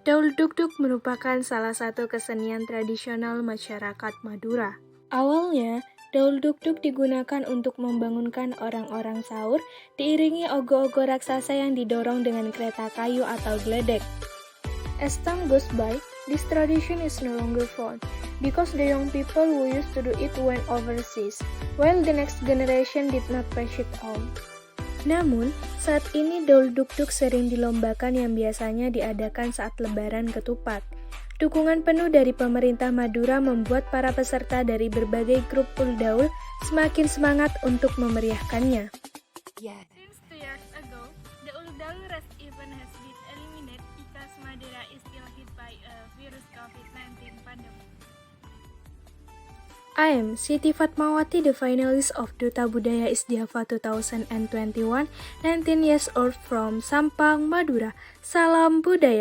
Daul Duk-Duk merupakan salah satu kesenian tradisional masyarakat Madura. Awalnya, Daul Duk-Duk digunakan untuk membangunkan orang-orang sahur, diiringi ogo-ogo raksasa yang didorong dengan kereta kayu atau geledek. As time goes by, this tradition is no longer found, because the young people who used to do it went overseas, while the next generation did not pass it on. Namun, saat ini Daul Duk-Duk sering dilombakan yang biasanya diadakan saat Lebaran Ketupat. Dukungan penuh dari pemerintah Madura membuat para peserta dari berbagai grup uldaul semakin semangat untuk memeriahkannya. Since 2 years ago, the uldaul race event has been eliminated because Madura is still hit by a virus COVID-19 pandemic. I am Siti Fatmawati, the finalist of Duta Budaya Isdiafa 2021, 19 years old from Sampang, Madura. Salam budaya!